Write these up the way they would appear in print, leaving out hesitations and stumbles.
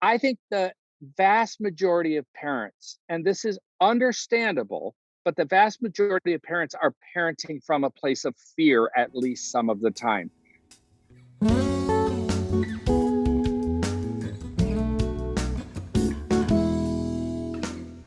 I think the vast majority of parents, and this is understandable, but the vast majority of parents are parenting from a place of fear at least some of the time.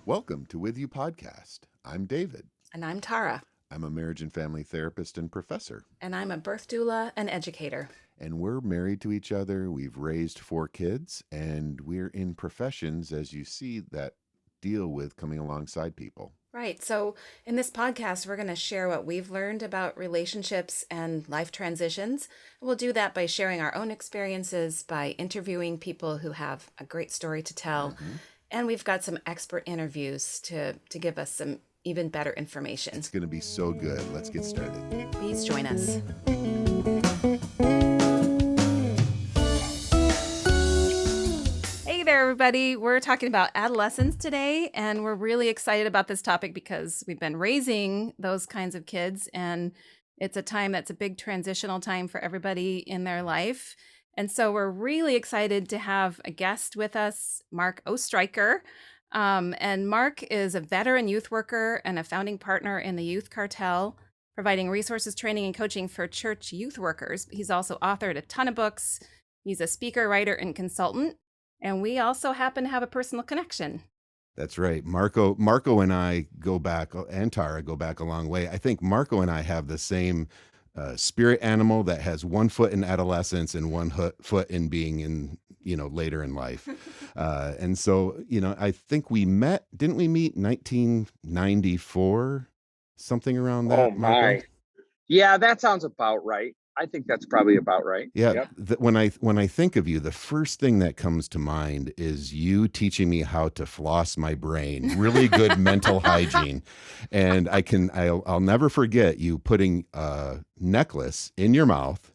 Welcome to With You Podcast. I'm David. And I'm Tara. I'm a marriage and family therapist and professor. And I'm a birth doula and educator. And we're married to each other. We've raised 4 kids, and we're in professions, as you see, that deal with coming alongside people. Right. So in this podcast, we're going to share what we've learned about relationships and life transitions. We'll do that by sharing our own experiences, by interviewing people who have a great story to tell. Mm-hmm. And we've got some expert interviews to give us some even better information. It's going to be so good. Let's get started. Please join us. Hey there, everybody. We're talking about adolescence today, and we're really excited about this topic because we've been raising those kinds of kids, and it's a time that's a big transitional time for everybody in their life. And so we're really excited to have a guest with us, Mark Oestreicher. And Mark is a veteran youth worker and a founding partner in the Youth Cartel, providing resources, training, and coaching for church youth workers. He's also authored a ton of books. He's a speaker, writer, and consultant. And we also happen to have a personal connection. That's right. Marko and I go back, and Tara go back a long way. I think Marko and I have the same spirit animal that has 1 foot in adolescence and 1 foot in being in, later in life. And so, I think didn't we meet 1994, something around that? Oh my. Marko? Yeah, that sounds about right. I think that's probably about right. Yeah. Yep. When I think of you, the first thing that comes to mind is you teaching me how to floss my brain, really good mental hygiene. And I'll never forget you putting a necklace in your mouth.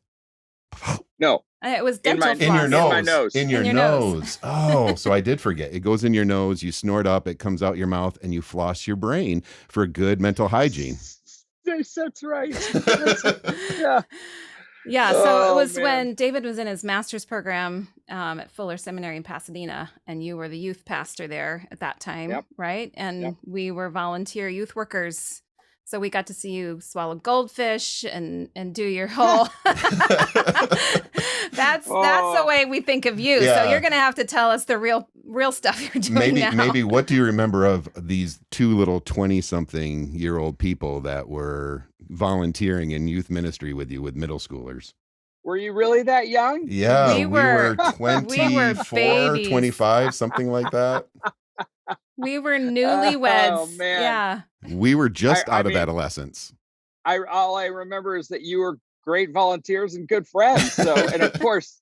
No. It was dental floss. In your nose. In my nose. In your nose. Oh, so I did forget. It goes in your nose, you snort up, it comes out your mouth, and you floss your brain for good mental hygiene. Yes, that's right. Yeah. Yeah, so it was when David was in his master's program at Fuller Seminary in Pasadena, and you were the youth pastor there at that time, yep. Right? And we were volunteer youth workers. So we got to see you swallow goldfish and do your whole... That's the way we think of you. Yeah. So you're going to have to tell us the real stuff you're doing now. Maybe what do you remember of these 2 little 20-something-year-old people that were volunteering in youth ministry with you with middle schoolers? Were you really that young? Yeah, we were 24, 25, something like that. We were newlyweds. Oh, man. Yeah. We were just out of adolescence. All I remember is that you were great volunteers and good friends. So, and of course,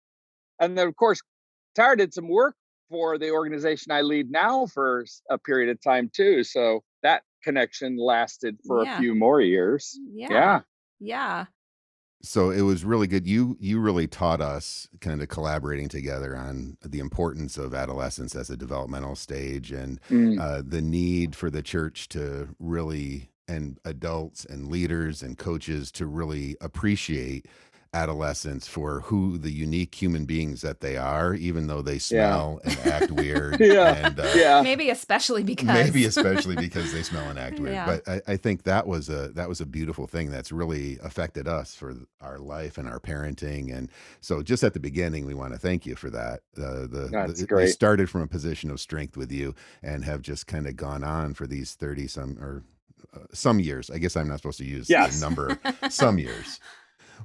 Tara did some work for the organization I lead now for a period of time too. So that connection lasted for a few more years. Yeah. So it was really good. You really taught us kind of collaborating together on the importance of adolescence as a developmental stage and the need for the church to really, and adults and leaders and coaches to really appreciate adolescents for who the unique human beings that they are, even though they smell and act weird. Maybe especially because they smell and act weird. Yeah. But I think that was a beautiful thing that's really affected us for our life and our parenting. And so just at the beginning, we want to thank you for that. That's great. We started from a position of strength with you and have just kind of gone on for these 30 some years. I guess I'm not supposed to use the number, some years.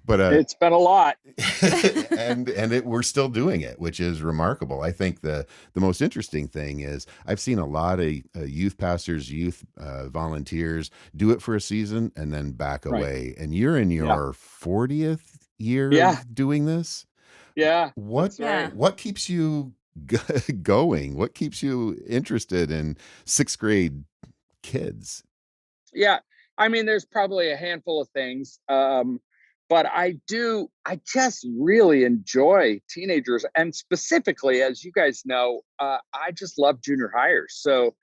But it's been a lot, and we're still doing it, which is remarkable. I think the most interesting thing is I've seen a lot of youth pastors, youth volunteers do it for a season and then back away. And you're in your 40th year of doing this. Yeah. What keeps you going? What keeps you interested in 6th grade kids? Yeah, I mean, there's probably a handful of things. But I just really enjoy teenagers. And specifically, as you guys know, I just love junior hires. So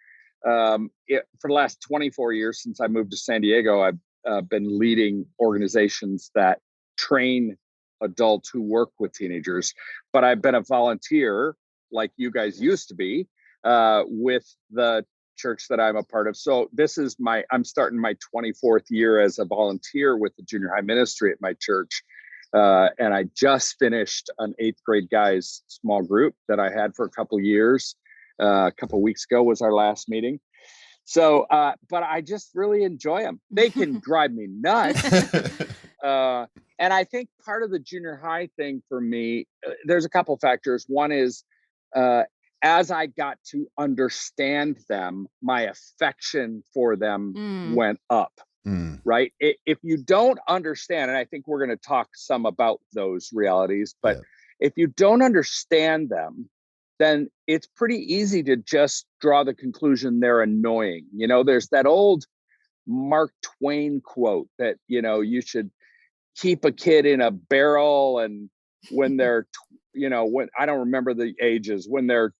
for the last 24 years since I moved to San Diego, I've been leading organizations that train adults who work with teenagers. But I've been a volunteer like you guys used to be with the church that I'm a part of. So I'm starting my 24th year as a volunteer with the junior high ministry at my church. And I just finished an 8th grade guys small group that I had for a couple of years. A couple of weeks ago was our last meeting. So, but I just really enjoy them. They can drive me nuts. And I think part of the junior high thing for me, there's a couple factors. One is, as I got to understand them, my affection for them went up. Right. If you don't understand, and I think we're going to talk some about those realities, but if you don't understand them, then it's pretty easy to just draw the conclusion they're annoying. You know, there's that old Mark Twain quote that, you know, you should keep a kid in a barrel, and when they're, when I don't remember the ages, when they're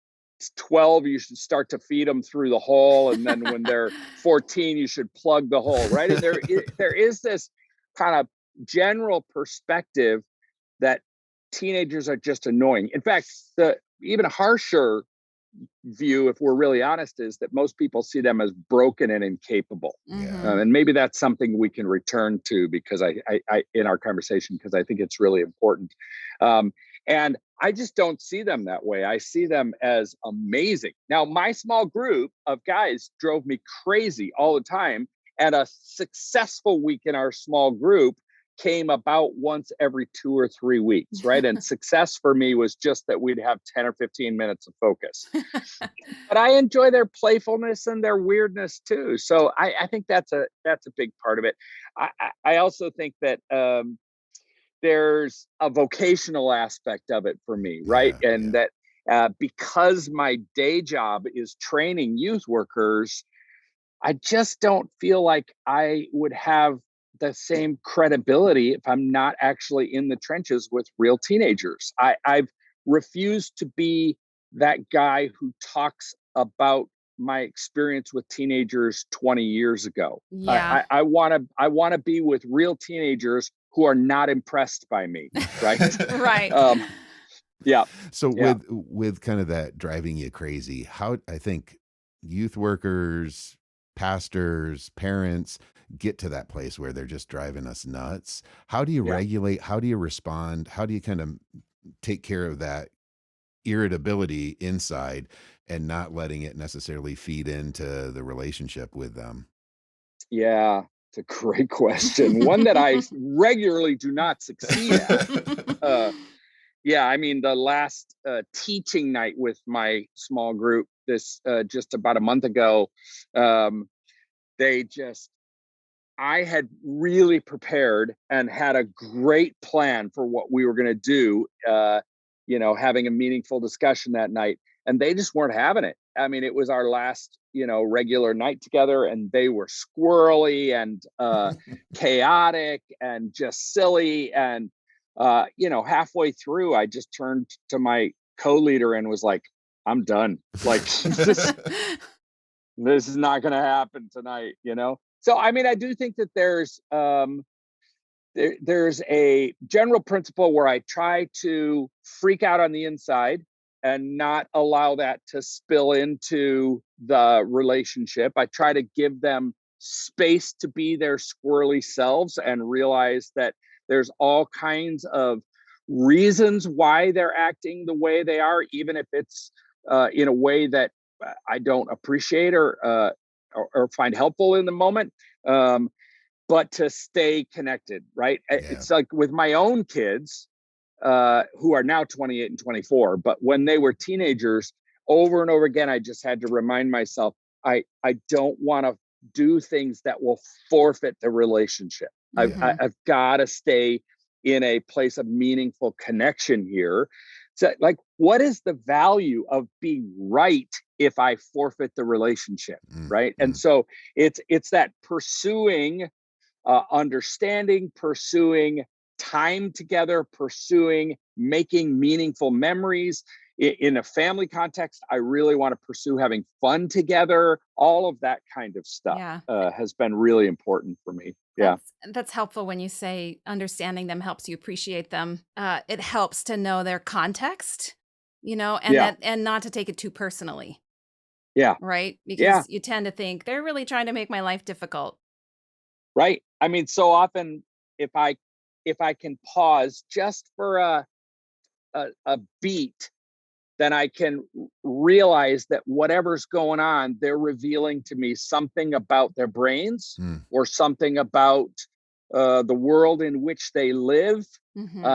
12, you should start to feed them through the hole, and then when they're 14, you should plug the hole, right? And there is this kind of general perspective that teenagers are just annoying. In fact, the even harsher view, if we're really honest, is that most people see them as broken and incapable. And maybe that's something we can return to because I in our conversation, because I think it's really important. And I just don't see them that way. I see them as amazing. Now, my small group of guys drove me crazy all the time. And a successful week in our small group came about once every 2 or 3 weeks, right? And success for me was just that we'd have 10 or 15 minutes of focus. But I enjoy their playfulness and their weirdness too. So I think that's a big part of it. I also think that there's a vocational aspect of it for me, right? That because my day job is training youth workers, I just don't feel like I would have the same credibility if I'm not actually in the trenches with real teenagers. I've refused to be that guy who talks about my experience with teenagers 20 years ago. Yeah. I want to be with real teenagers who are not impressed by me, right? Right. Yeah. So with kind of that driving you crazy, how I think youth workers, pastors, parents get to that place where they're just driving us nuts. How do you regulate? How do you respond? How do you kind of take care of that irritability inside and not letting it necessarily feed into the relationship with them? Yeah, it's a great question. One that I regularly do not succeed at. I mean, the last teaching night with my small group, this just about a month ago, I had really prepared and had a great plan for what we were going to do, having a meaningful discussion that night. And they just weren't having it. I mean, it was our last, regular night together, and they were squirrely and chaotic and just silly. And, halfway through, I just turned to my co-leader and was like, I'm done. Like, this is not going to happen tonight, So, I mean, I do think that there's a general principle where I try to freak out on the inside and not allow that to spill into the relationship. I try to give them space to be their squirrely selves and realize that there's all kinds of reasons why they're acting the way they are, even if it's in a way that I don't appreciate or find helpful in the moment. But to stay connected, right? It's like with my own kids, who are now 28 and 24, but when they were teenagers, over and over again, I just had to remind myself, I don't want to do things that will forfeit the relationship. I've got to stay in a place of meaningful connection here. So, like, what is the value of being right if I forfeit the relationship, right? And so it's that pursuing understanding, pursuing time together, pursuing making meaningful memories. In a family context, I really want to pursue having fun together. All of that kind of stuff has been really important for me. Yeah. That's helpful when you say understanding them helps you appreciate them. It helps to know their context and and not to take it too personally. Yeah. Right? Because you tend to think they're really trying to make my life difficult. Right. I mean, so often if I can pause just for a beat, then I can realize that whatever's going on, they're revealing to me something about their brains or something about the world in which they live.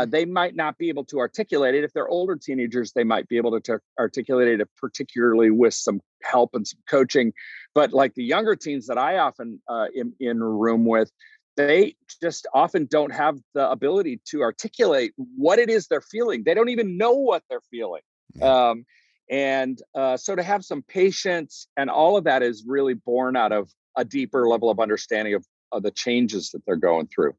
They might not be able to articulate it. If they're older teenagers, they might be able to articulate it, particularly with some help and some coaching. But like the younger teens that I often am in a room with, they just often don't have the ability to articulate what it is they're feeling. They don't even know what they're feeling. So to have some patience and all of that is really born out of a deeper level of understanding of the changes that they're going through.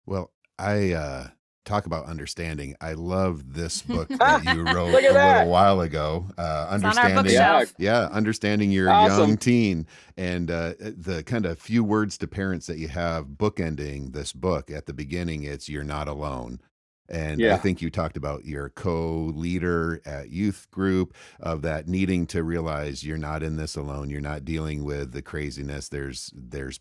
Well, I talk about understanding. I love this book that you wrote a little while ago. Understanding, understanding your young teen, and the kind of few words to parents that you have bookending this book. At the beginning, it's "You're not alone." And I think you talked about your co-leader at youth group, of that needing to realize you're not in this alone. You're not dealing with the craziness. There's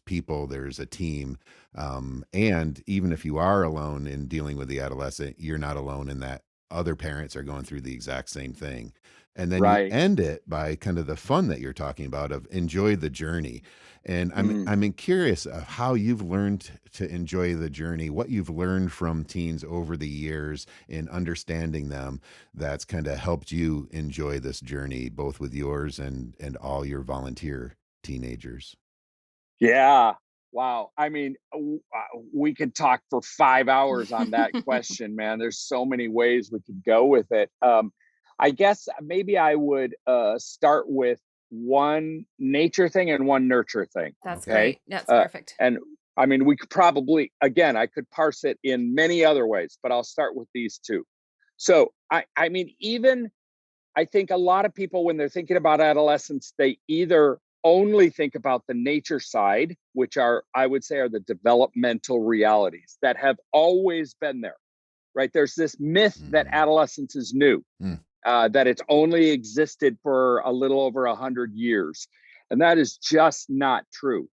people, there's a team. And even if you are alone in dealing with the adolescent, you're not alone in that other parents are going through the exact same thing. And then you end it by kind of the fun that you're talking about of enjoy the journey. And I'm curious of how you've learned to enjoy the journey, what you've learned from teens over the years in understanding them that's kind of helped you enjoy this journey, both with yours and all your volunteer teenagers. Yeah. Wow. I mean, we could talk for 5 hours on that question, man. There's so many ways we could go with it. I guess maybe I would start with one nature thing and one nurture thing. That's great. That's perfect. And I mean, we could probably, again, I could parse it in many other ways, but I'll start with these two. So I mean, even I think a lot of people, when they're thinking about adolescence, they either only think about the nature side, which I would say are the developmental realities that have always been there, right? There's this myth that adolescence is new. That it's only existed for a little over 100 years. And that is just not true.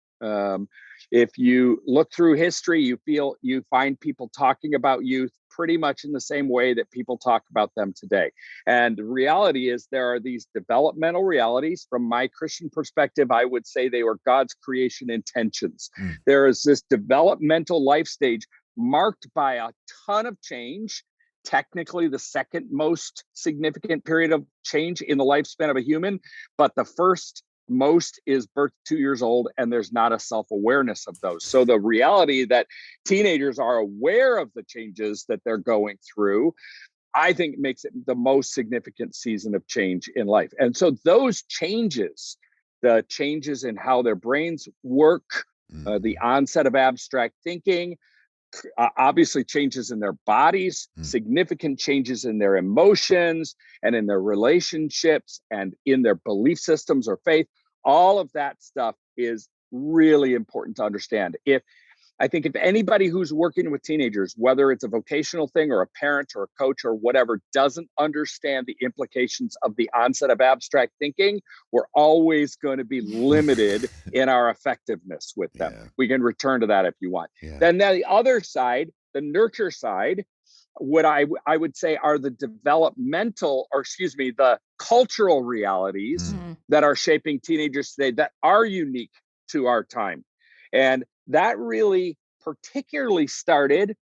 If you look through history, you find people talking about youth pretty much in the same way that people talk about them today. And the reality is there are these developmental realities. From my Christian perspective, I would say they were God's creation intentions. There is this developmental life stage marked by a ton of change, technically the second most significant period of change in the lifespan of a human, but the first most is birth 2 years old, and there's not a self-awareness of those. So the reality that teenagers are aware of the changes that they're going through, I think makes it the most significant season of change in life. And so those changes, the changes in how their brains work, the onset of abstract thinking, obviously changes in their bodies, significant changes in their emotions and in their relationships and in their belief systems or faith. All of that stuff is really important to understand. I think if anybody who's working with teenagers, whether it's a vocational thing or a parent or a coach or whatever, doesn't understand the implications of the onset of abstract thinking, we're always going to be limited in our effectiveness with them. We can return to that if you want. Then the other side, the nurture side, what I would say are the the cultural realities that are shaping teenagers today that are unique to our time. And that really particularly started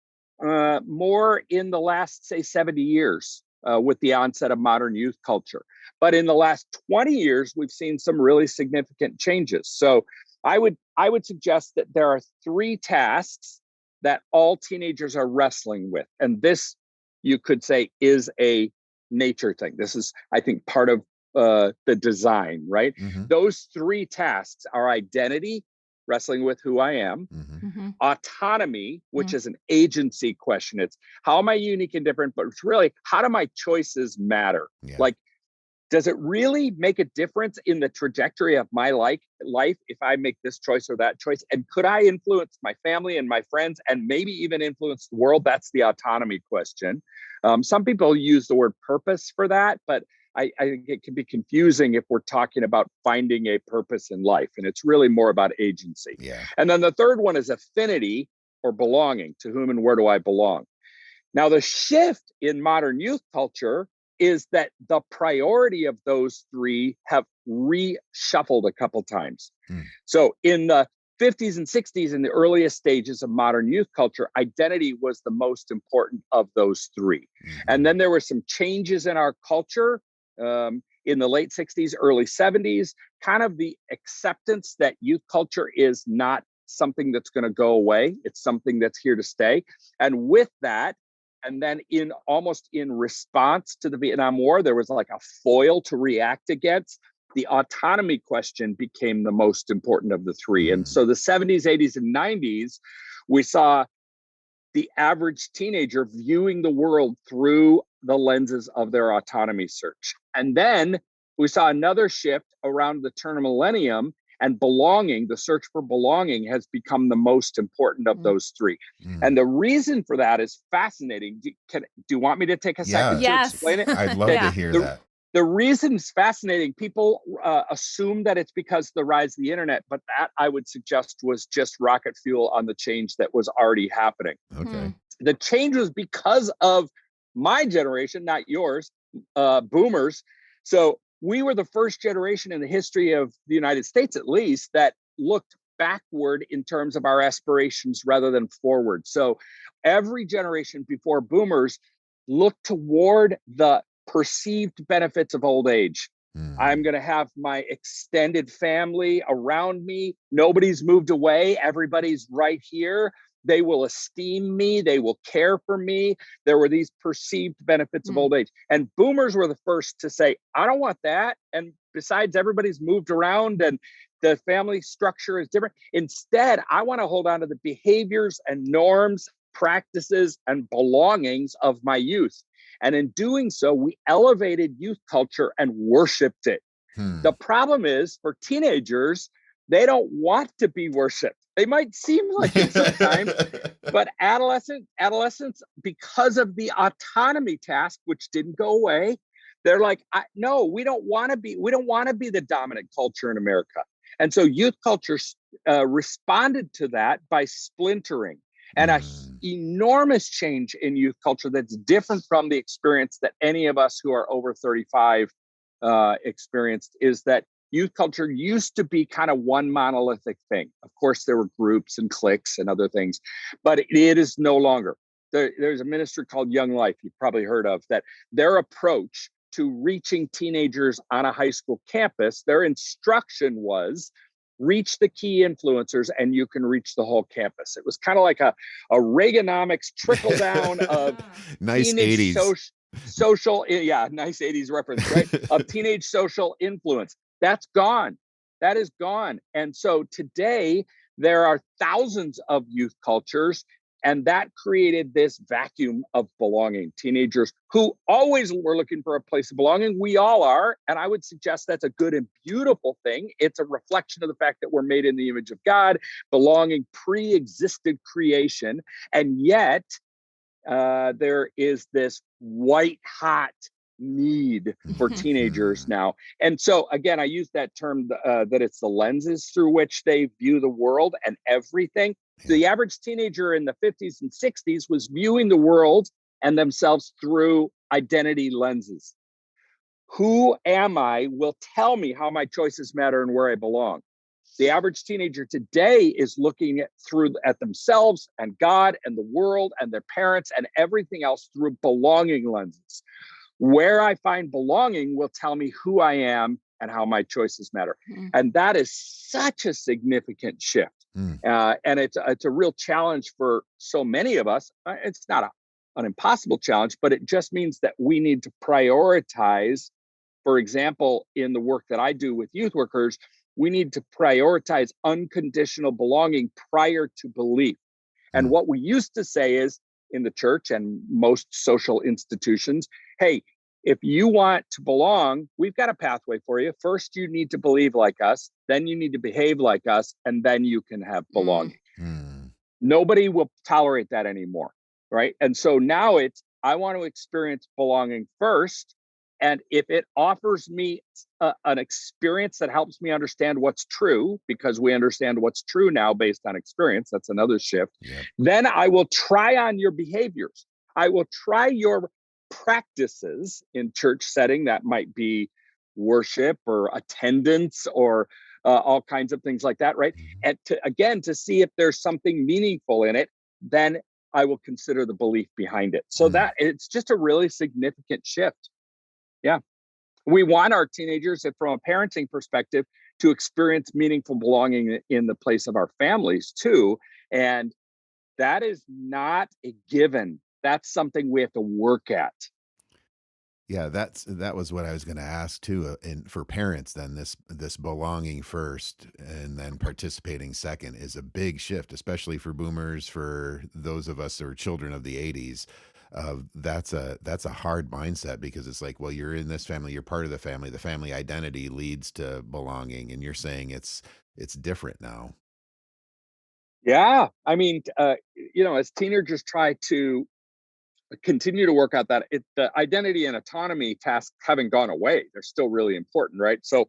more in the last, say, 70 years with the onset of modern youth culture. But in the last 20 years, we've seen some really significant changes. So I would suggest that there are 3 tasks that all teenagers are wrestling with. And this, you could say, is a nature thing. This is, I think, part of the design, right? Those 3 tasks are identity, wrestling with who I am, autonomy, which is an agency question. It's how am I unique and different, but it's really how do my choices matter? Like does it really make a difference in the trajectory of my life if I make this choice or that choice? And could I influence my family and my friends and maybe even influence the world? That's the autonomy question. Some people use the word purpose for that, but I think it can be confusing if we're talking about finding a purpose in life. And it's really more about agency. Yeah. And then the third one is affinity or belonging. To whom and where do I belong? Now, the shift in modern youth culture is that the priority of those three have reshuffled a couple times. So in the 50s and 60s, in the earliest stages of modern youth culture, identity was the most important of those three. And then there were some changes in our culture in the late 60s, early 70s, kind of the acceptance that youth culture is not something that's going to go away. It's something that's here to stay. And with that, and then almost in response to the Vietnam War, there was like a foil to react against. The autonomy question became the most important of the three. And so the 70s, 80s, and 90s, we saw the average teenager viewing the world through the lenses of their autonomy search. And then we saw another shift around the turn of millennium, and belonging, the search for belonging, has become the most important of those three. And the reason for that is fascinating. Do you want me to take a second to explain it? I'd love to hear that. The reason is fascinating. People assume that it's because of the rise of the internet, but that, I would suggest, was just rocket fuel on the change that was already happening. Okay. The change was because of my generation, not yours, boomers. So we were the first generation in the history of the United States, at least, that looked backward in terms of our aspirations rather than forward. So every generation before boomers looked toward the perceived benefits of old age. I'm going to have my extended family around me. Nobody's moved away. Everybody's right here. They will esteem me. They will care for me. There were these perceived benefits of old age. And boomers were the first to say, I don't want that. And besides, everybody's moved around and the family structure is different. Instead, I want to hold on to the behaviors and norms, practices, and belongings of my youth. And in doing so, we elevated youth culture and worshiped it. The problem is, for teenagers, they don't want to be worshiped. They might seem like it sometimes, but adolescents, because of the autonomy task, which didn't go away, they're like, no, we don't want to be the dominant culture in America. And so youth culture responded to that by splintering. And an enormous change in youth culture that's different from the experience that any of us who are over 35 experienced is that youth culture used to be kind of one monolithic thing. Of course, there were groups and cliques and other things, but it is no longer. There's a ministry called Young Life, you've probably heard of, that their approach to reaching teenagers on a high school campus, their instruction was, reach the key influencers and you can reach the whole campus. It was kind of like a Reaganomics trickle down of nice 80s social, nice 80s reference, right? Of teenage social influence. That's gone. That is gone. And so today there are thousands of youth cultures, and that created this vacuum of belonging. Teenagers who always were looking for a place of belonging. We all are. And I would suggest that's a good and beautiful thing. It's a reflection of the fact that we're made in the image of God. Belonging pre-existed creation. And yet there is this white hot need for teenagers now. And so again, I use that term that it's the lenses through which they view the world and everything. The average teenager in the 50s and 60s was viewing the world and themselves through identity lenses. Who am I will tell me how my choices matter and where I belong. The average teenager today is looking at themselves and God and the world and their parents and everything else through belonging lenses. Where I find belonging will tell me who I am and how my choices matter. And that is such a significant shift. And it's a real challenge for so many of us. It's not an impossible challenge, but it just means that we need to prioritize. For example, in the work that I do with youth workers, we need to prioritize unconditional belonging prior to belief. And what we used to say is, in the church and most social institutions, hey, if you want to belong, we've got a pathway for you. First, you need to believe like us, then you need to behave like us, and then you can have belonging. Nobody will tolerate that anymore, right? And so now I want to experience belonging first. And if it offers me an experience that helps me understand what's true, because we understand what's true now based on experience, that's another shift, then I will try on your behaviors. I will try your practices in church setting. That might be worship or attendance or all kinds of things like that, right? And to see if there's something meaningful in it, then I will consider the belief behind it. So that it's just a really significant shift. Yeah. We want our teenagers, from a parenting perspective, to experience meaningful belonging in the place of our families too. And that is not a given. That's something we have to work at. Yeah, that was what I was going to ask too. And for parents, then this belonging first and then participating second is a big shift, especially for boomers, for those of us who are children of the '80s. That's a hard mindset, because it's like, well, you're in this family, you're part of the family. The family identity leads to belonging, and you're saying it's different now. Yeah, I mean, as teenagers try to continue to work out that the identity and autonomy tasks haven't gone away. They're still really important, right? So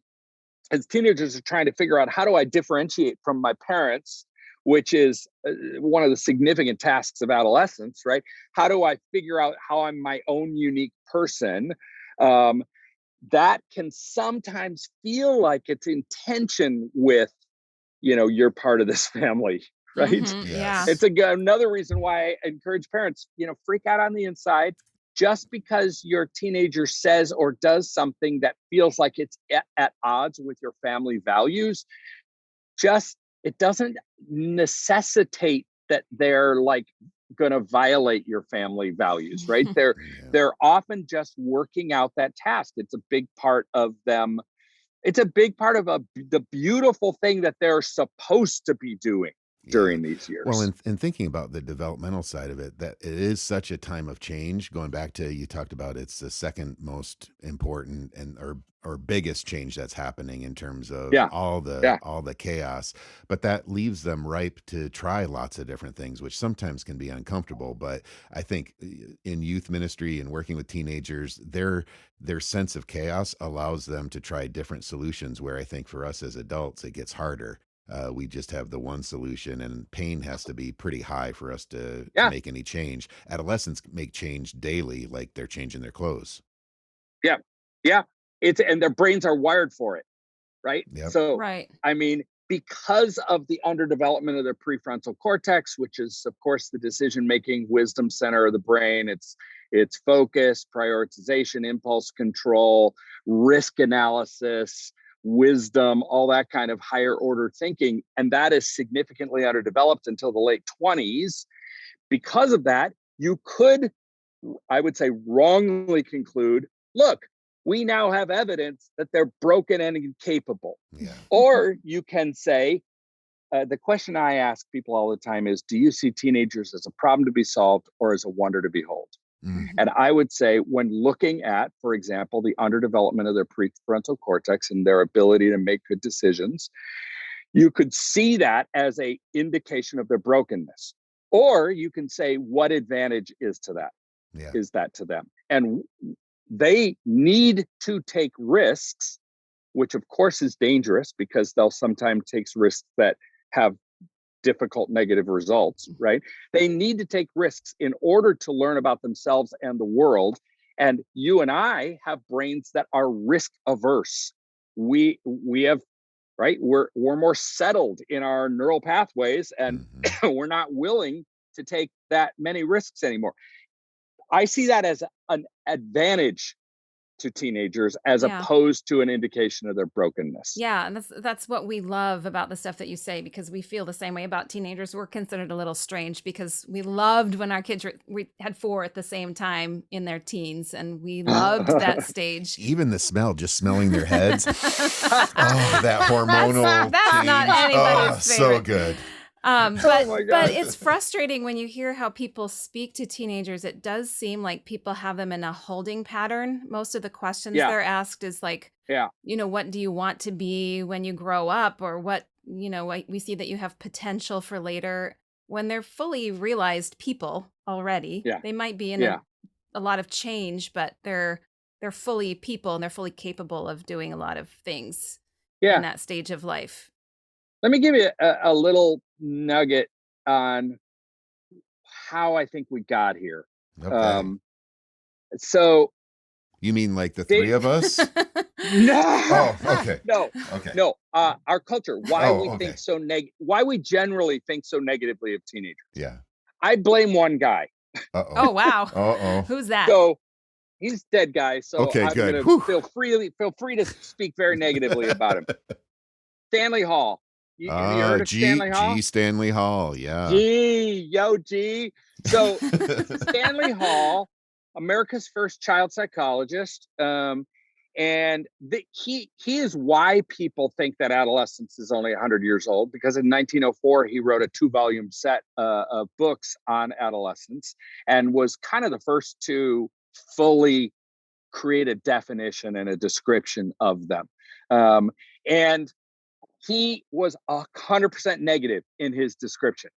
as teenagers are trying to figure out, how do I differentiate from my parents, which is one of the significant tasks of adolescence, right? How do I figure out how I'm my own unique person? That can sometimes feel like it's in tension with, you're part of this family, right? Yeah. It's another reason why I encourage parents, freak out on the inside. Just because your teenager says or does something that feels like it's at odds with your family values, it doesn't necessitate that they're like going to violate your family values, right? They're often just working out that task. It's a big part of them. It's a big part of the beautiful thing that they're supposed to be doing during these years. Well, and thinking about the developmental side of it, that it is such a time of change. Going back to, you talked about, it's the second most important and or biggest change that's happening in terms of all the chaos. But that leaves them ripe to try lots of different things, which sometimes can be uncomfortable. But I think in youth ministry and working with teenagers, their sense of chaos allows them to try different solutions, where I think for us as adults, it gets harder. We just have the one solution, and pain has to be pretty high for us to make any change. Adolescents make change daily, like they're changing their clothes. Yeah. And their brains are wired for it, right? Yep. So, I mean, because of the underdevelopment of their prefrontal cortex, which is, of course, the decision-making wisdom center of the brain, it's focus, prioritization, impulse control, risk analysis, wisdom, all that kind of higher order thinking. And that is significantly underdeveloped until the late 20s. Because of that, you could, I would say, wrongly conclude, look, we now have evidence that they're broken and incapable. Or you can say, the question I ask people all the time is, do you see teenagers as a problem to be solved or as a wonder to behold? And I would say, when looking at, for example, the underdevelopment of their prefrontal cortex and their ability to make good decisions, you could see that as an indication of their brokenness. Or you can say, what advantage is that to them? And they need to take risks, which of course is dangerous, because they'll sometimes take risks that have difficult negative results, right? They need to take risks in order to learn about themselves and the world. And you and I have brains that are risk averse. We have, right? We're more settled in our neural pathways, and we're not willing to take that many risks anymore. I see that as an advantage to teenagers, as opposed to an indication of their brokenness. Yeah, and that's what we love about the stuff that you say, because we feel the same way about teenagers. We're considered a little strange because we loved when our kids we had 4 at the same time in their teens, and we loved that stage. Even the smell, just smelling their heads. Oh, that hormonal that's not anybody's favorite. So good. Oh but my but God. it's frustrating when you hear how people speak to teenagers. It does seem like people have them in a holding pattern. Most of the questions Yeah. they're asked is like, Yeah. what do you want to be when you grow up? Or what, we see that you have potential for later. When they're fully realized people already, Yeah. they might be in Yeah. a lot of change, but they're fully people and they're fully capable of doing a lot of things in Yeah. that stage of life. Let me give you a little nugget on how I think we got here. Okay. So You mean like the they, three of us? no, Oh, okay. no, Okay. no. Our culture, why Oh, we okay. think so why we generally think so negatively of teenagers. Yeah. I blame one guy. Oh, Uh-oh. wow. Uh-oh. Who's that? So he's dead guy. So Okay, I'm good. gonna Whew. feel free to speak very negatively about him. Stanley Hall. Have you heard of Stanley Hall? G. Stanley Hall. Yeah. G. So Stanley Hall, America's first child psychologist, and he is why people think that adolescence is only 100 years old, because in 1904 he wrote a 2-volume set of books on adolescence and was kind of the first to fully create a definition and a description of them. And he was 100% negative in his description.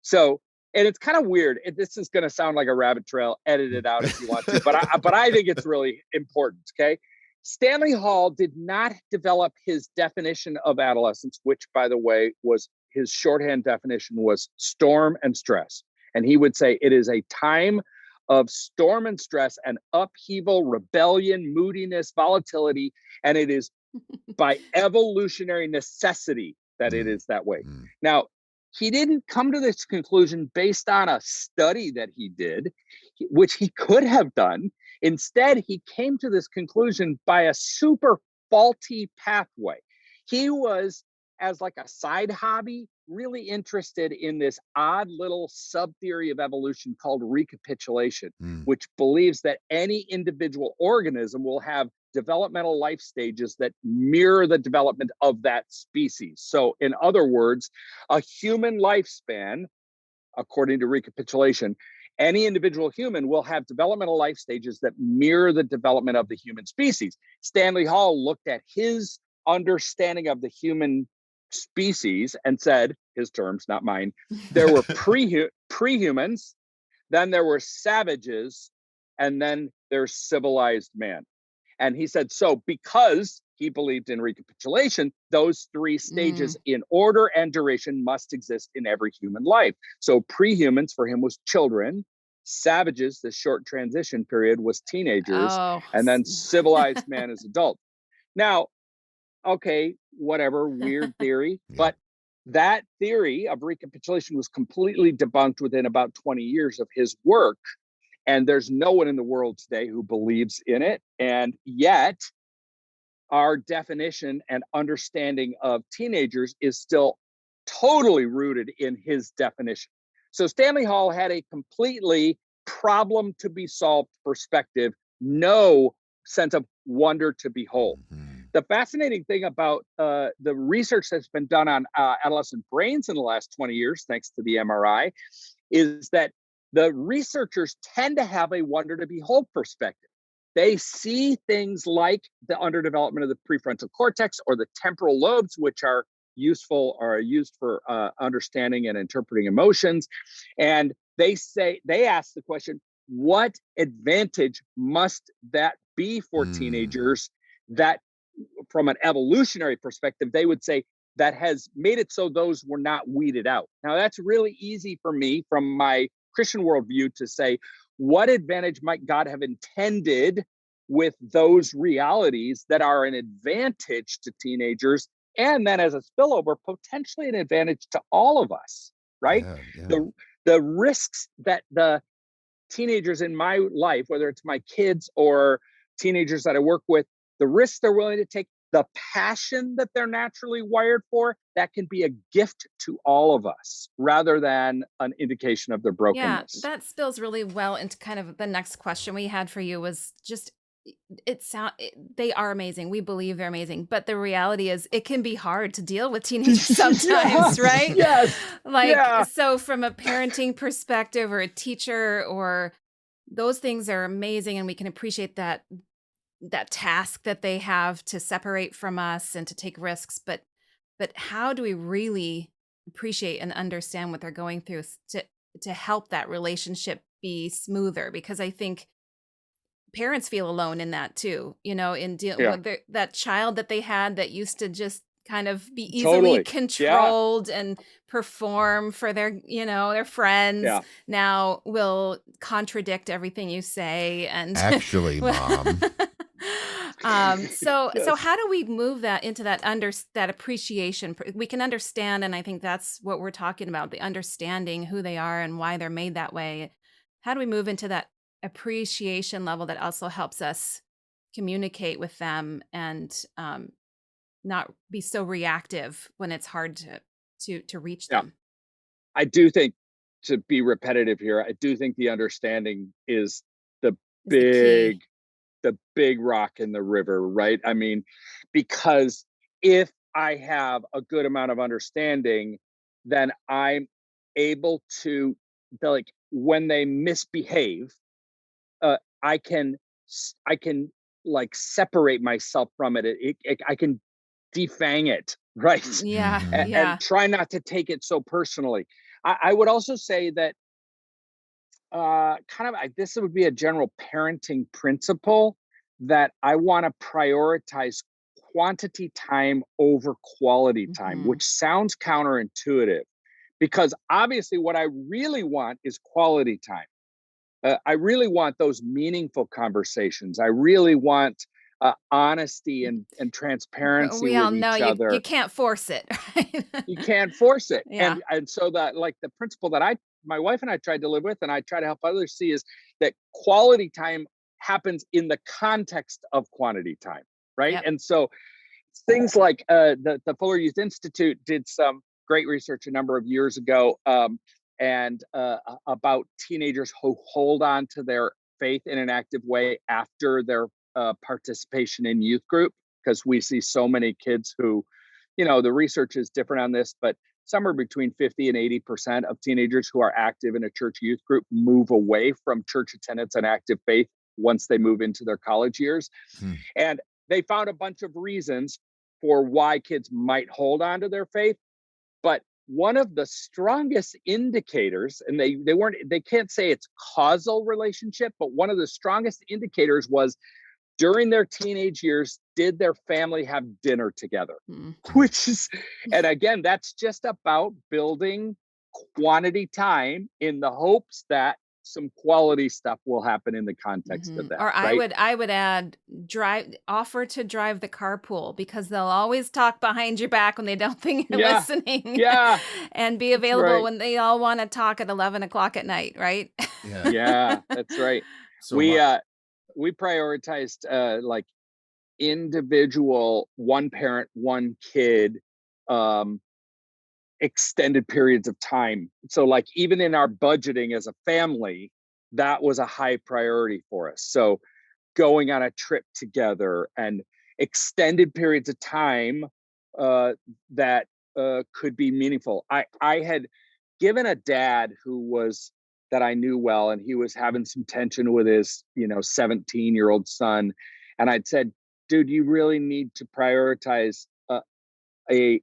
So, and it's kind of weird. This is going to sound like a rabbit trail. Edit it out if you want to, but I think it's really important. Okay, Stanley Hall did not develop his definition of adolescence, which, by the way, was his shorthand definition was storm and stress, and he would say it is a time of storm and stress and upheaval, rebellion, moodiness, volatility, and it is by evolutionary necessity that it is that way. Now, he didn't come to this conclusion based on a study that he did, which he could have done. Instead, he came to this conclusion by a super faulty pathway. He was, as like a side hobby, really interested in this odd little sub-theory of evolution called recapitulation, which believes that any individual organism will have developmental life stages that mirror the development of that species. So, in other words, a human lifespan, according to recapitulation, any individual human will have developmental life stages that mirror the development of the human species. Stanley Hall looked at his understanding of the human species and said, his terms, not mine, there were pre-humans, then there were savages, and then there's civilized man. And he said, so because he believed in recapitulation, those three stages in order and duration must exist in every human life. So pre-humans for him was children, savages, the short transition period, was teenagers, and then civilized man is adult. Now, okay, whatever, weird theory, but that theory of recapitulation was completely debunked within about 20 years of his work. And there's no one in the world today who believes in it. And yet, our definition and understanding of teenagers is still totally rooted in his definition. So Stanley Hall had a completely problem to be solved perspective, no sense of wonder to behold. The fascinating thing about the research that's been done on adolescent brains in the last 20 years, thanks to the MRI, is that the researchers tend to have a wonder to behold perspective. They see things like the underdevelopment of the prefrontal cortex or the temporal lobes, which are useful or are used for understanding and interpreting emotions. And they ask the question, what advantage must that be for teenagers that from an evolutionary perspective, they would say that has made it so those were not weeded out. Now, that's really easy for me from my Christian worldview to say, what advantage might God have intended with those realities that are an advantage to teenagers, and then as a spillover, potentially an advantage to all of us, right? The risks that the teenagers in my life, whether it's my kids or teenagers that I work with, the risks they're willing to take, the passion that they're naturally wired for, that can be a gift to all of us rather than an indication of their brokenness. Yeah, that spills really well into kind of the next question we had for you was just they are amazing. We believe they're amazing, but the reality is it can be hard to deal with teenagers sometimes, right? Yes. Like, Yeah. so from a parenting perspective or a teacher, or those things are amazing, and we can appreciate that task that they have to separate from us and to take risks, but how do we really appreciate and understand what they're going through to help that relationship be smoother? Because I think parents feel alone in that too, in dealing Yeah. with that child that they had that used to just kind of be easily Totally. Yeah. controlled and perform for their friends, Yeah. now will contradict everything you say. And Actually, Mom. so Yes. how do we move that into that appreciation? We can understand, and I think that's what we're talking about, the understanding who they are and why they're made that way. How do we move into that appreciation level that also helps us communicate with them, and not be so reactive when it's hard to reach Yeah. them? I do think, to be repetitive here, I do think the understanding is the Is the key. big the big rock in the river, right? I mean, because if I have a good amount of understanding, then I'm able to, like, when they misbehave, I can I can like separate myself from it. I can defang it, right? Yeah, And yeah. try not to take it so personally. I would also say that this would be a general parenting principle, that I want to prioritize quantity time over quality time, Hmm. which sounds counterintuitive, because obviously what I really want is quality time. I really want those meaningful conversations. I really want honesty and But transparency we all with know each you other. can't force it, right? You can't force it. Yeah. And so that, like, the principle that my wife and I tried to live with, and I try to help others see, is that quality time happens in the context of quantity time, right? Yep. And so things like the Fuller Youth Institute did some great research a number of years ago, and about teenagers who hold on to their faith in an active way after their participation in youth group, because we see so many kids who, the research is different on this, but somewhere between 50 and 80% of teenagers who are active in a church youth group move away from church attendance and active faith once they move into their college years. Hmm. And they found a bunch of reasons for why kids might hold on to their faith. But one of the strongest indicators, and they can't say it's causal relationship, but one of the strongest indicators was, during their teenage years, did their family have dinner together? Mm. Which is, and again, that's just about building quantity time in the hopes that some quality stuff will happen in the context of Mhm. that, Or I right? would I would add, offer to drive the carpool, because they'll always talk behind your back when they don't think you're Yeah, listening, yeah, and be that's available right. when they all want to talk at 11 o'clock at night, right? Yeah. Yeah, that's right. So We my uh we prioritized like individual, one parent, one kid, um extended periods of time. So, like, even in our budgeting as a family, that was a high priority for us. So going on a trip together and extended periods of time uh, that could be meaningful. I had given a dad that I knew well, and he was having some tension with his 17-year-old son, and I'd said, dude, you really need to prioritize a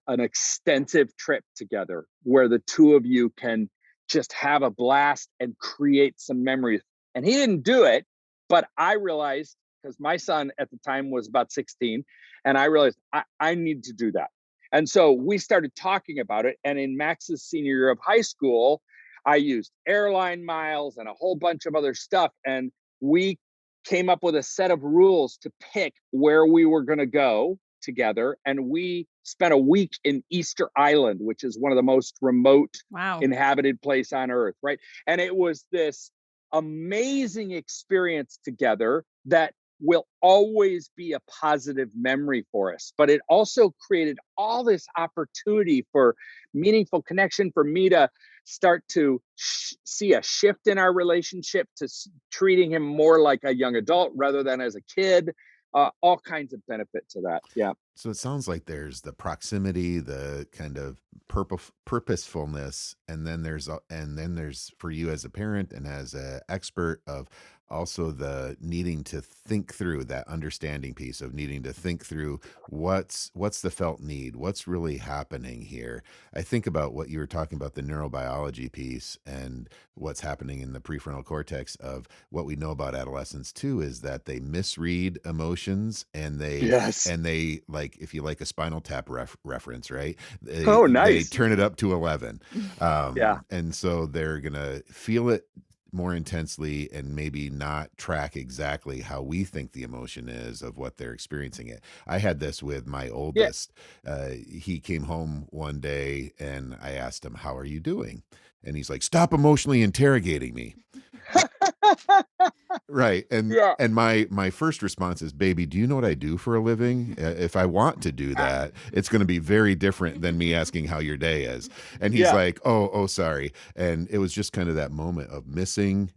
an extensive trip together where the two of you can just have a blast and create some memories. And he didn't do it, but I realized, because my son at the time was about 16, and I realized I need to do that. And so we started talking about it. And in Max's senior year of high school, I used airline miles and a whole bunch of other stuff. And we came up with a set of rules to pick where we were going to go together. And we spent a week in Easter Island, which is one of the most remote Wow. inhabited place on earth, right? And it was this amazing experience together that will always be a positive memory for us. But it also created all this opportunity for meaningful connection, for me to start to see a shift in our relationship, to treating him more like a young adult rather than as a kid. All kinds of benefit to that. Yeah. So it sounds like there's the proximity, the kind of purposefulness, and then there's for you as a parent and as an expert of also the needing to think through that understanding piece of needing to think through what's the felt need, what's really happening here. I think about what you were talking about, the neurobiology piece and what's happening in the prefrontal cortex of what we know about adolescents too, is that they misread emotions and Yes. they like, if you like a Spinal Tap reference, right? Oh, They nice. turn it up to 11. Yeah. And so they're going to feel it more intensely and maybe not track exactly how we think the emotion is of what they're experiencing it. I had this with my oldest. He came home one day and I asked him, "How are you doing?" And he's like, "Stop emotionally interrogating me." Right. Yeah. And my first response is, "Baby, do you know what I do for a living? If I want to do that, it's going to be very different than me asking how your day is." And he's like, oh, sorry. And it was just kind of that moment of missing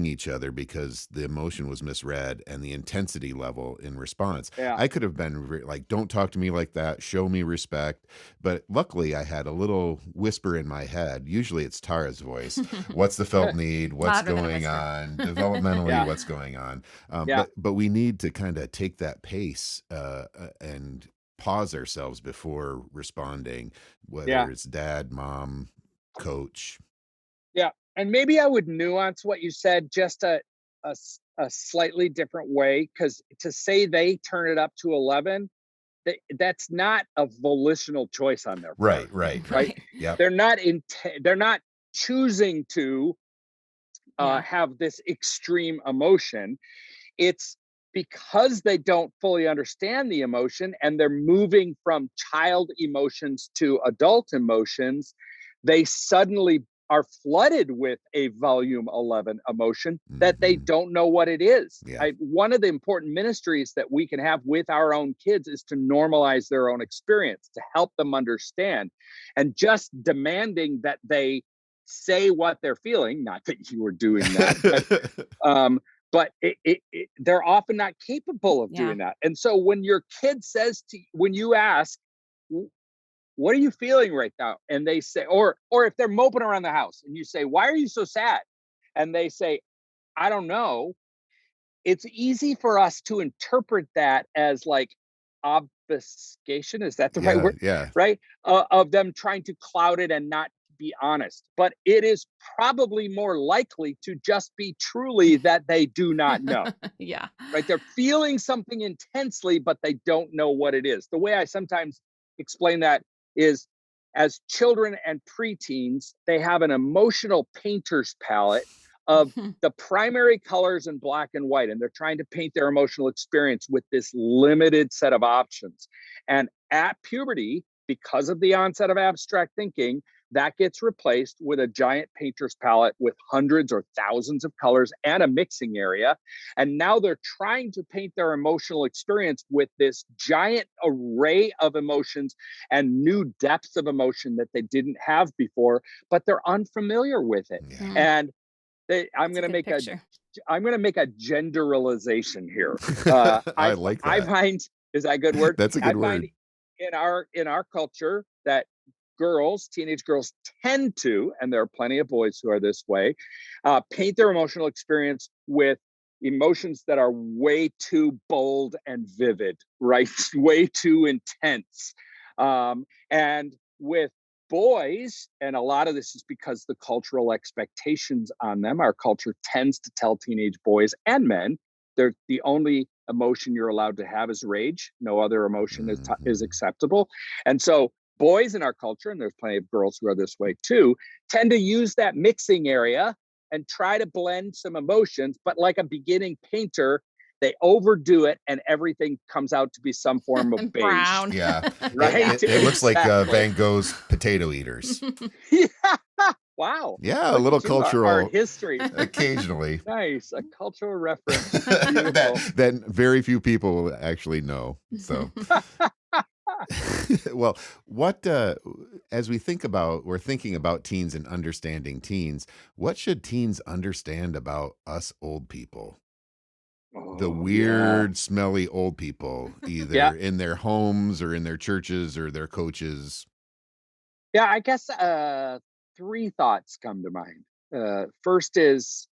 each other because the emotion was misread and the intensity level in response. Yeah. I could have been like, "Don't talk to me like that. Show me respect." But luckily I had a little whisper in my head. Usually it's Tara's voice. What's the felt need? What's Louder than a going whisper. on? Developmentally, what's going on? But we need to kind of take that pace and pause ourselves before responding, whether it's dad, mom, coach. Yeah. And maybe I would nuance what you said just a slightly different way, because to say they turn it up to 11, that's not a volitional choice on their part. Right. Yeah. They're not choosing to have this extreme emotion. It's because they don't fully understand the emotion and they're moving from child emotions to adult emotions. They suddenly are flooded with a volume 11 emotion that they don't know what it is. Yeah. One of the important ministries that we can have with our own kids is to normalize their own experience, to help them understand, and just demanding that they say what they're feeling. Not that you were doing that, but they're often not capable of doing that. And so when your kid says when you ask, "What are you feeling right now?" and they say, or if they're moping around the house and you say, "Why are you so sad?" and they say, "I don't know." It's easy for us to interpret that as like obfuscation. Is that the right word? Yeah. Right? Of them trying to cloud it and not be honest. But it is probably more likely to just be truly that they do not know. Yeah. Right? They're feeling something intensely, but they don't know what it is. The way I sometimes explain that is, as children and preteens, they have an emotional painter's palette of the primary colors in black and white, and they're trying to paint their emotional experience with this limited set of options. And at puberty, because of the onset of abstract thinking, that gets replaced with a giant painter's palette with hundreds or thousands of colors and a mixing area. And now they're trying to paint their emotional experience with this giant array of emotions and new depths of emotion that they didn't have before, but they're unfamiliar with it. And I'm going to make a generalization here. I like that. I find, is that a good word? That's a good word. In our culture that teenage girls tend to, and there are plenty of boys who are this way, paint their emotional experience with emotions that are way too bold and vivid, right? Way too intense. And with boys, and a lot of this is because the cultural expectations on them, our culture tends to tell teenage boys and men, they're the only emotion you're allowed to have is rage. No other emotion is acceptable. And so boys in our culture, and there's plenty of girls who are this way too, tend to use that mixing area and try to blend some emotions, but like a beginning painter, they overdo it and everything comes out to be some form of beige. Brown. Yeah. Right? It looks like Van Gogh's Potato Eaters. Yeah. Wow. Yeah, a Look little at you, art cultural history. occasionally. Nice. A cultural reference. Beautiful. that very few people will actually know. So well, what as we're thinking about teens and understanding teens, what should teens understand about us old people? The Oh, yeah. weird, smelly old people, Yeah. either in their homes or in their churches or their coaches. Yeah, I guess three thoughts come to mind. First is,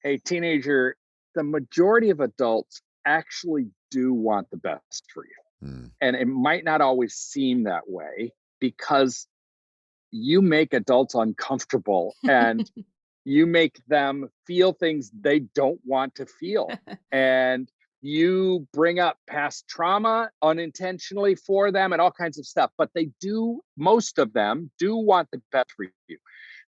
hey, teenager, the majority of adults actually do want the best for you. Mm. And it might not always seem that way because you make adults uncomfortable and you make them feel things they don't want to feel. And you bring up past trauma unintentionally for them and all kinds of stuff. But most of them do want the best for you.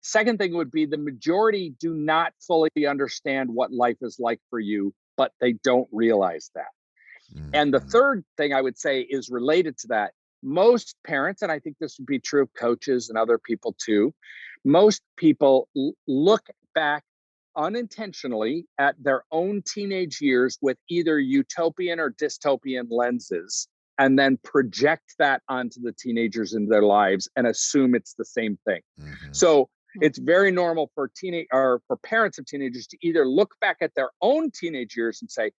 Second thing would be the majority do not fully understand what life is like for you, but they don't realize that. And the Mhm. third thing I would say is related to that. Most parents, and I think this would be true of coaches and other people too, most people look back unintentionally at their own teenage years with either utopian or dystopian lenses and then project that onto the teenagers in their lives and assume it's the same thing. Mhm. So it's very normal for for parents of teenagers to either look back at their own teenage years and say,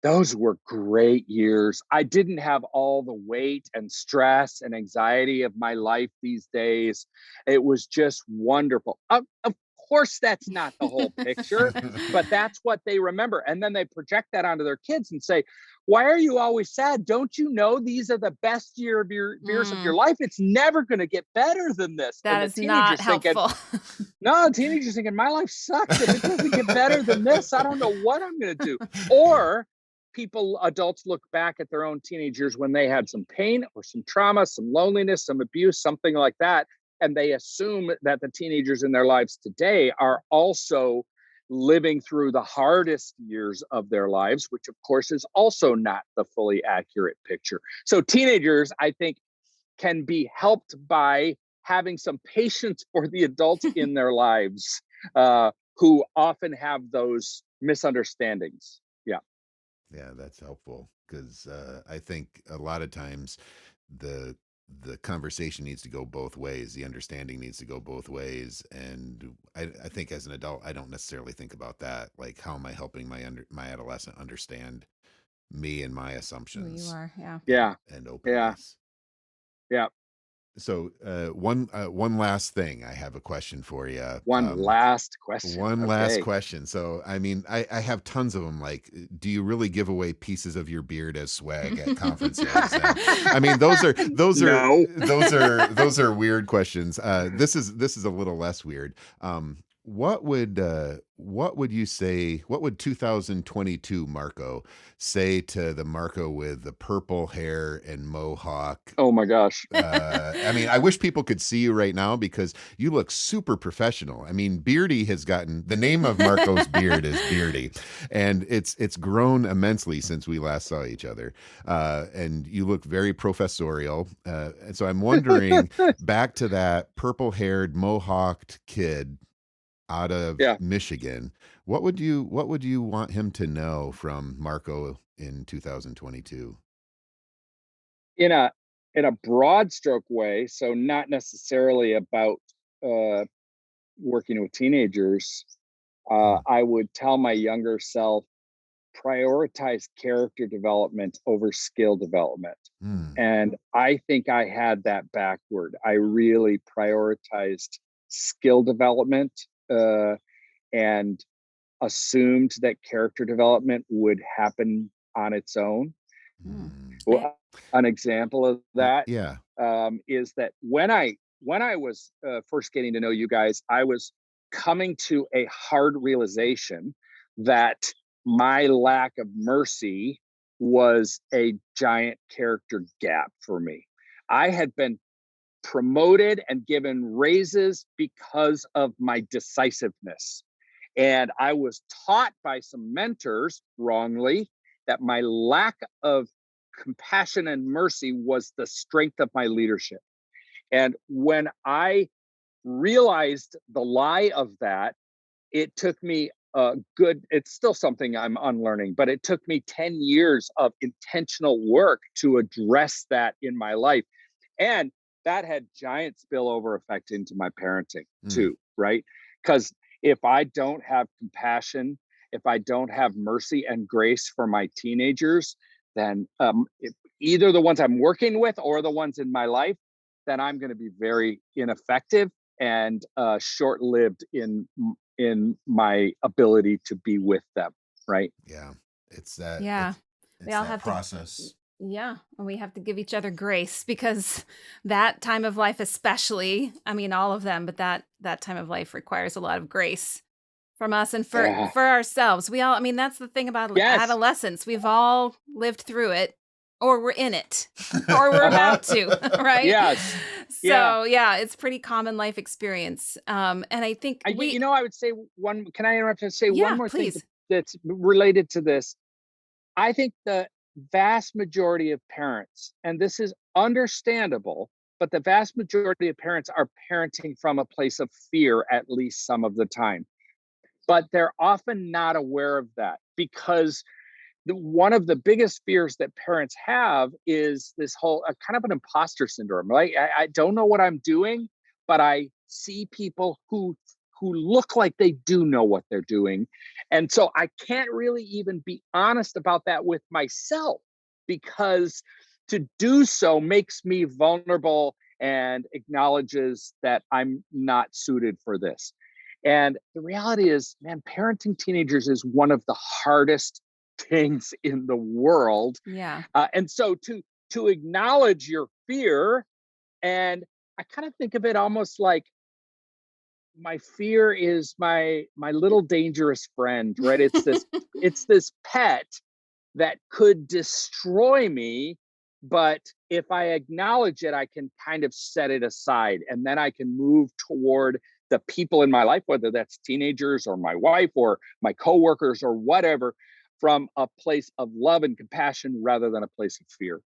those were great years. I didn't have all the weight and stress and anxiety of my life these days. It was just wonderful. Of course, that's not the whole picture, but that's what they remember. And then they project that onto their kids and say, why are you always sad? Don't you know these are the best years of your Mm, life? It's never going to get better than this. And that the is not teenager's thinking, helpful. no, teenagers thinking, my life sucks. If it doesn't get better than this, I don't know what I'm going to do. Or adults look back at their own teenagers when they had some pain or some trauma, some loneliness, some abuse, something like that. And they assume that the teenagers in their lives today are also living through the hardest years of their lives, which of course is also not the fully accurate picture. So teenagers, I think, can be helped by having some patience for the adults in their lives who often have those misunderstandings. Yeah. Yeah, that's helpful because I think a lot of times the the conversation needs to go both ways. The understanding needs to go both ways, and I think as an adult, I don't necessarily think about that. Like, how am I helping my adolescent understand me and my Who you assumptions are, yeah. Yeah. and Yeah. openness? Yeah. So, one last thing, I have a question for you. One last question. One last Okay. question. So, I mean, I have tons of them. Like, do you really give away pieces of your beard as swag at conferences? And I mean, No. those are weird questions. This is a little less weird. What would you say? What would 2022 Marco say to the Marco with the purple hair and mohawk? Oh my gosh. I mean, I wish people could see you right now because you look super professional. I mean, Beardy has gotten the name of Marco's beard is Beardy, and it's grown immensely since we last saw each other. And you look very professorial. And so I'm wondering, back to that purple-haired, mohawked kid out of Yeah. Michigan, what would you want him to know from Marco in 2022? In a broad stroke way, so not necessarily about uh, working with teenagers, Hmm. I would tell my younger self, prioritize character development over skill development. Hmm. And I think I had that backward. I really prioritized skill development and assumed that character development would happen on its own. Mm. Hmm. I Well, an example of that Yeah. is that when I was first getting to know you guys, I was coming to a hard realization that my lack of mercy was a giant character gap for me. I had been promoted and given raises because of my decisiveness. And I was taught by some mentors wrongly that my lack of compassion and mercy was the strength of my leadership. And when I realized the lie of that, it took me it's still something I'm unlearning, but it took me 10 years of intentional work to address that in my life. And that had giant spillover effect into my parenting too, right? Because if I don't have compassion, if I don't have mercy and grace for my teenagers, then either the ones I'm working with or the ones in my life, then I'm going to be very ineffective and short-lived in my ability to be with them, right? Yeah, it's that. Yeah, it's we all that have process. Yeah, and we have to give each other grace, because that time of life, especially, I mean, all of them, but that time of life requires a lot of grace from us and for Yeah. ourselves. We all, I mean, that's the thing about Yes. adolescence. We've all lived through it, or we're in it, or we're about to, right? Yes. So yeah, it's pretty common life experience. And I think I would say can I interrupt and say one more please. thing that's related to this? I think the vast majority of parents, and this is understandable, but the vast majority of parents are parenting from a place of fear at least some of the time. But they're often not aware of that, because one of the biggest fears that parents have is this whole kind of an imposter syndrome, right? I don't know what I'm doing, but I see people who look like they do know what they're doing. And so I can't really even be honest about that with myself, because to do so makes me vulnerable and acknowledges that I'm not suited for this. And the reality is, man, parenting teenagers is one of the hardest things in the world. Yeah. And so to acknowledge your fear, and I kind of think of it almost like my fear is my little dangerous friend, right? It's this pet that could destroy me, but if I acknowledge it, I can kind of set it aside, and then I can move toward the people in my life, whether that's teenagers or my wife or my coworkers or whatever, from a place of love and compassion rather than a place of fear.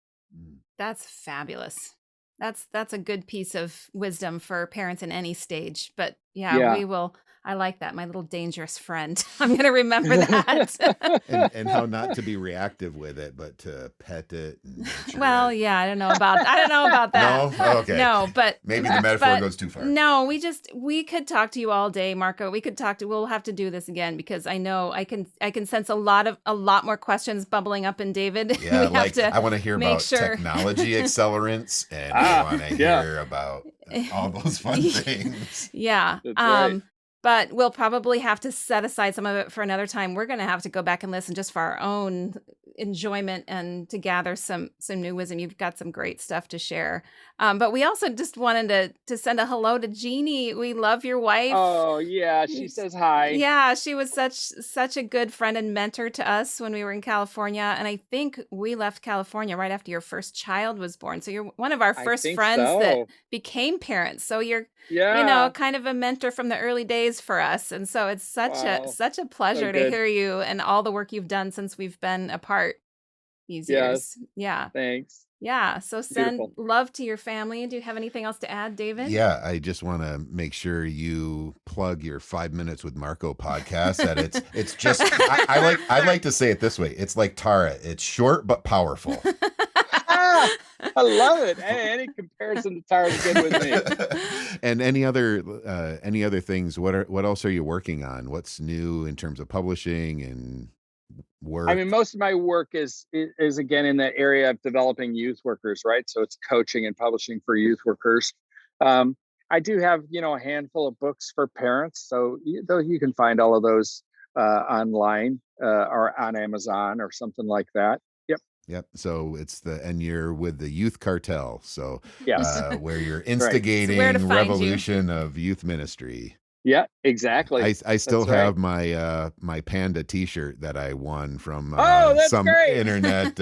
That's fabulous. That's a good piece of wisdom for parents in any stage. But yeah, we will. I like that. My little dangerous friend. I'm going to remember that. and how not to be reactive with it, but to pet it. And well, it. Yeah, I don't know about that. No? Oh, okay. No, but maybe the metaphor goes too far. No, we could talk to you all day, Marko. We'll have to do this again, because I know I can sense a lot more questions bubbling up in David. Yeah, I want to hear about technology accelerants, and I want to hear about all those fun things. Yeah. That's right. But we'll probably have to set aside some of it for another time. We're going to have to go back and listen just for our own enjoyment and to gather some new wisdom. You've got some great stuff to share. But we also just wanted to send a hello to Jeannie. We love your wife. Oh yeah, she says hi. Yeah, she was such a good friend and mentor to us when we were in California. And I think we left California right after your first child was born. So you're one of our first friends that became parents. So you're kind of a mentor from the early days for us. And so it's such a pleasure to hear you and all the work you've done since we've been apart these years. Yeah. Thanks. Yeah. So send love to your family. Do you have anything else to add, David? Yeah, I just want to make sure you plug your 5 Minutes with Marko podcast. That it's just I like to say it this way. It's like Tara. It's short but powerful. I love it. Any comparison to Tara is good with me. And any other things? What else are you working on? What's new in terms of publishing and work? I mean, most of my work is again in the area of developing youth workers, right? So it's coaching and publishing for youth workers. I do have a handful of books for parents, so you can find all of those online or on Amazon or something like that. Yep. So and you're with the Youth Cartel. So yes, where you're instigating revolution of youth ministry. Yeah, exactly. I still have my my panda T-shirt that I won from some internet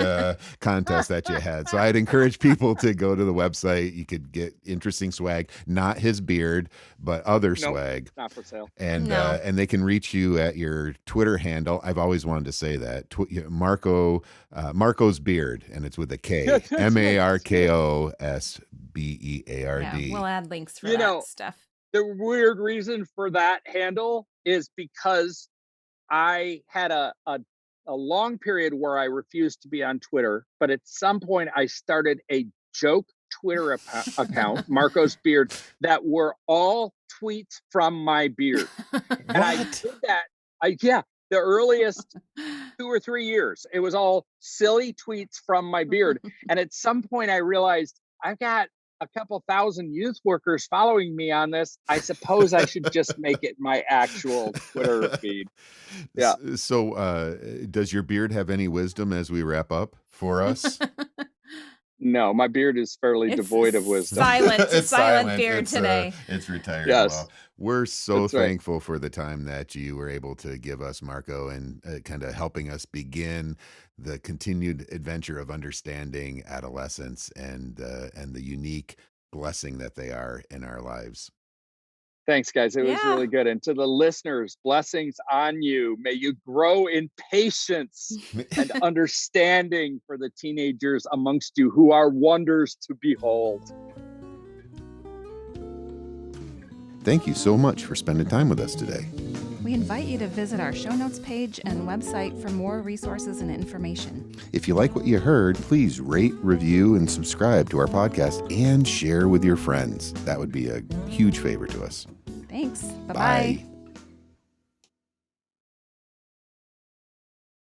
contest that you had. So I'd encourage people to go to the website. You could get interesting swag, not his beard, but other swag. Not for sale. And and they can reach you at your Twitter handle. I've always wanted to say that Marko's beard, and it's with a K. MarkosBeard. Yeah, we'll add links for that stuff. the weird reason for that handle is because I had a long period where I refused to be on Twitter, but at some point I started a joke Twitter account, Marko's Beard, that were all tweets from my beard. And I did that. The earliest 2 or 3 years, it was all silly tweets from my beard. And at some point I realized I've got a couple thousand youth workers following me on this. I suppose I should just make it my actual Twitter feed. Yeah. So, does your beard have any wisdom as we wrap up for us? No, my beard is fairly devoid of wisdom. Silent beard today. It's retired. Yes. Well, we're so That's right. thankful for the time that you were able to give us, Marko, and kind of helping us begin the continued adventure of understanding adolescence and the unique blessing that they are in our lives. Thanks, guys. It was really good. And to the listeners, blessings on you. May you grow in patience and understanding for the teenagers amongst you who are wonders to behold. Thank you so much for spending time with us today. We invite you to visit our show notes page and website for more resources and information. If you like what you heard, please rate, review, and subscribe to our podcast and share with your friends. That would be a huge favor to us. Thanks. Bye-bye. Bye.